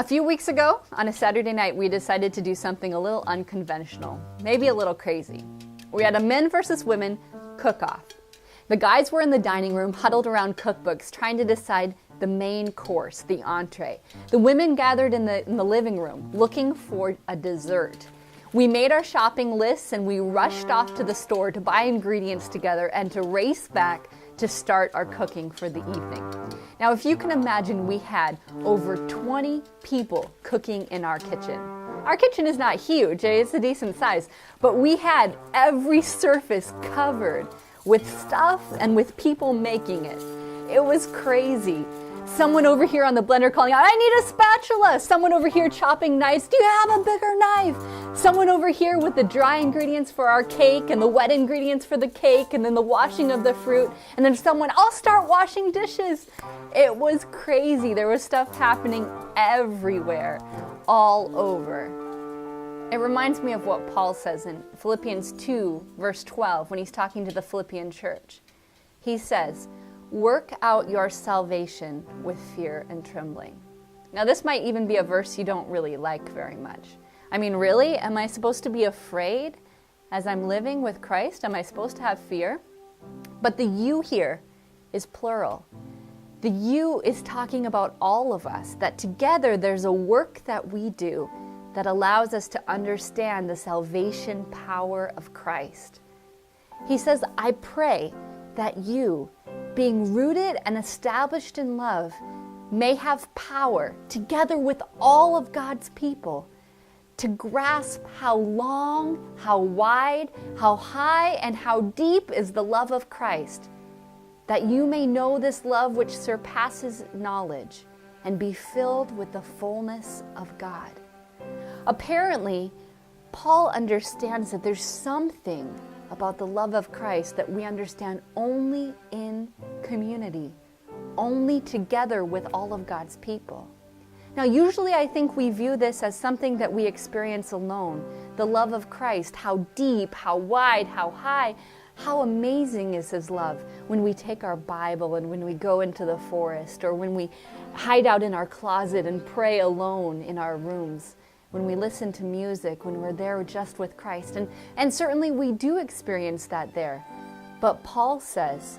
A few weeks ago, on a Saturday night, we decided to do something a little unconventional, maybe a little crazy. We had a men versus women cook-off. The guys were in the dining room, huddled around cookbooks, trying to decide the main course, the entree. The women gathered in the living room, looking for a dessert. We made our shopping lists and we rushed off to the store to buy ingredients together and to race back to start our cooking for the evening. Now, if you can imagine, we had over 20 people cooking in our kitchen. Our kitchen is not huge, it's a decent size, but we had every surface covered with stuff and with people making it. It was crazy. Someone over here on the blender calling out, "I need a spatula!" Someone over here chopping knives, "Do you have a bigger knife?" Someone over here with the dry ingredients for our cake and the wet ingredients for the cake and then the washing of the fruit. And then someone, "I'll start washing dishes." It was crazy. There was stuff happening everywhere, all over. It reminds me of what Paul says in Philippians 2, verse 12, when he's talking to the Philippian church. He says, "Work out your salvation with fear and trembling." Now, this might even be a verse you don't really like very much. I mean, really? Am I supposed to be afraid as I'm living with Christ? Am I supposed to have fear? But the you here is plural. The you is talking about all of us, that together there's a work that we do that allows us to understand the salvation power of Christ. He says, "I pray that you, being rooted and established in love, may have power, together with all of God's people, to grasp how long, how wide, how high, and how deep is the love of Christ, that you may know this love which surpasses knowledge, and be filled with the fullness of God." Apparently, Paul understands that there's something about the love of Christ that we understand only in community, only together with all of God's people. Now, usually I think we view this as something that we experience alone, the love of Christ, how deep, how wide, how high, how amazing is His love when we take our Bible and when we go into the forest or when we hide out in our closet and pray alone in our rooms, when we listen to music, when we're there just with Christ. And certainly we do experience that there. But Paul says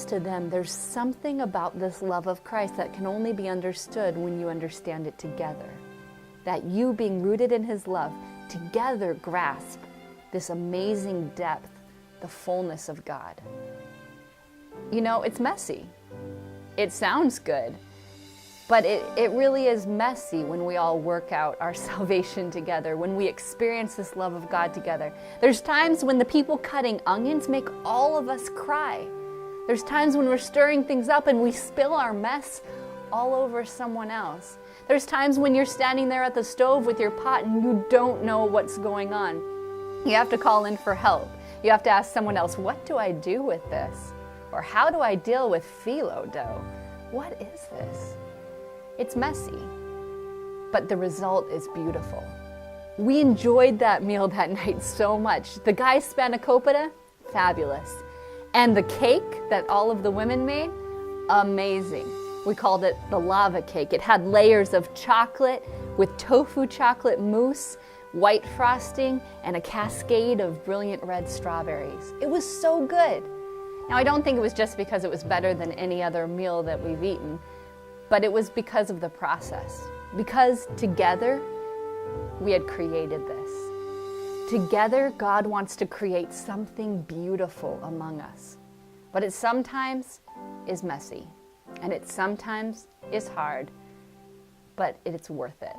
to them, there's something about this love of Christ that can only be understood when you understand it together. That you, being rooted in His love, together grasp this amazing depth, the fullness of God. You know, it's messy. It sounds good. But it really is messy when we all work out our salvation together, when we experience this love of God together. There's times when the people cutting onions make all of us cry. There's times when we're stirring things up and we spill our mess all over someone else. There's times when you're standing there at the stove with your pot and you don't know what's going on. You have to call in for help. You have to ask someone else, "What do I do with this?" Or "How do I deal with phyllo dough? What is this?" It's messy, but the result is beautiful. We enjoyed that meal that night so much. The guy's spanakopita, fabulous. And the cake that all of the women made, amazing. We called it the lava cake. It had layers of chocolate with tofu chocolate mousse, white frosting, and a cascade of brilliant red strawberries. It was so good. Now, I don't think it was just because it was better than any other meal that we've eaten, but it was because of the process. Because together, we had created this. Together, God wants to create something beautiful among us. But it sometimes is messy, and it sometimes is hard, but it's worth it.